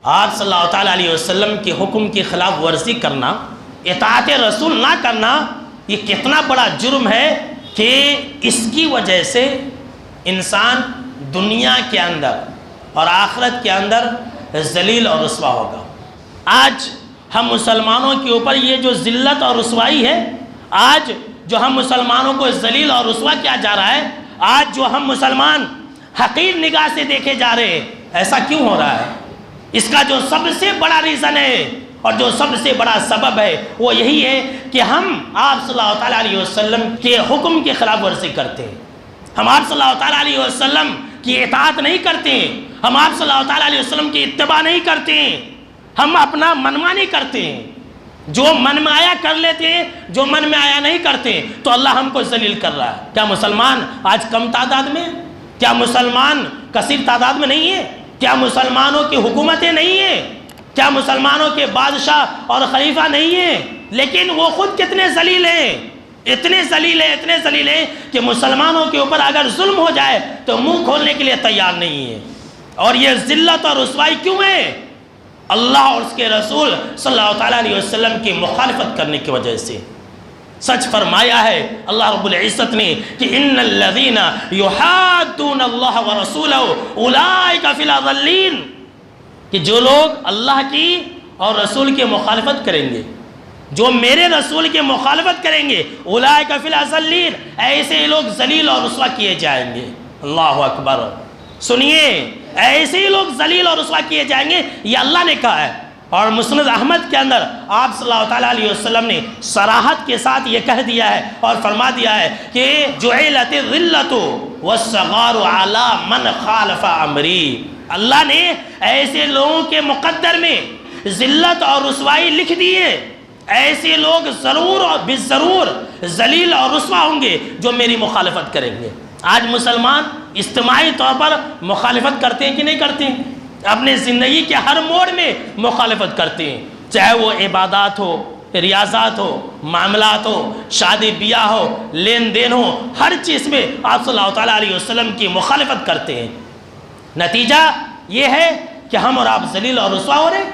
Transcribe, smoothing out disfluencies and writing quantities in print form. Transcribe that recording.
آپ صلی اللہ تعالیٰ علیہ وسلم کے حکم کی خلاف ورزی کرنا، اطاعت رسول نہ کرنا، یہ کتنا بڑا جرم ہے کہ اس کی وجہ سے انسان دنیا کے اندر اور آخرت کے اندر ذلیل اور رسوا ہوگا۔ آج ہم مسلمانوں کے اوپر یہ جو ذلت اور رسوائی ہے، آج جو ہم مسلمانوں کو ذلیل اور رسوا کیا جا رہا ہے، آج جو ہم مسلمان حقیر نگاہ سے دیکھے جا رہے ہیں، ایسا کیوں ہو رہا ہے؟ اس کا جو سب سے بڑا ریزن ہے اور جو سب سے بڑا سبب ہے وہ یہی ہے کہ ہم آپ صلی اللہ تعالیٰ علیہ وسلم کے حکم کی خلاف ورزی کرتے ہیں، ہم آپ صلی اللہ تعالیٰ علیہ وسلم کی اطاعت نہیں کرتے ہیں، ہم آپ صلی اللہ تعالیٰ علیہ وسلم کی اتباع نہیں کرتے ہیں، ہم اپنا منمانی کرتے ہیں، جو من میں آیا کر لیتے ہیں، جو من میں آیا نہیں کرتے ہیں، تو اللہ ہم کو ذلیل کر رہا ہے۔ کیا مسلمان آج کم تعداد میں؟ کیا مسلمان کثیر تعداد میں نہیں ہے؟ کیا مسلمانوں کی حکومتیں نہیں ہیں؟ کیا مسلمانوں کے بادشاہ اور خلیفہ نہیں ہیں؟ لیکن وہ خود کتنے ذلیل ہیں، اتنے ذلیل ہیں کہ مسلمانوں کے اوپر اگر ظلم ہو جائے تو منہ کھولنے کے لیے تیار نہیں ہے۔ اور یہ ذلت اور رسوائی کیوں ہے؟ اللہ اور اس کے رسول صلی اللہ تعالیٰ علیہ وسلم کی مخالفت کرنے کی وجہ سے۔ سچ فرمایا ہے اللہ رب العزت نے کہ ان الذین یحادون اللہ ورسولہ اولئک فی الاضلین، کہ جو لوگ اللہ کی اور رسول کی مخالفت کریں گے، جو میرے رسول کی مخالفت کریں گے، اولئک فی الاضلین، ایسے لوگ ذلیل اور رسوا کیے جائیں گے۔ اللہ اکبر، سنیے، ایسے ہی لوگ ذلیل اور رسوا کیے جائیں گے، یہ اللہ نے کہا ہے۔ اور مسند احمد کے اندر آپ صلی اللہ تعالیٰ علیہ وسلم نے صراحت کے ساتھ یہ کہہ دیا ہے اور فرما دیا ہے کہ جعلت الذلۃ والصغار علی من خالف امری، اللہ نے ایسے لوگوں کے مقدر میں ذلت اور رسوائی لکھ دی ہے، ایسے لوگ ضرور اور بالضرور ذلیل اور رسوا ہوں گے جو میری مخالفت کریں گے۔ آج مسلمان اجتماعی طور پر مخالفت کرتے ہیں کہ نہیں کرتے ہیں؟ اپنے زندگی کے ہر موڑ میں مخالفت کرتے ہیں، چاہے وہ عبادات ہو، ریاضات ہو، معاملات ہو، شادی بیاہ ہو، لین دین ہو، ہر چیز میں آپ صلی اللہ تعالیٰ علیہ وسلم کی مخالفت کرتے ہیں۔ نتیجہ یہ ہے کہ ہم اور آپ ذلیل اور رسوا ہو رہے ہیں۔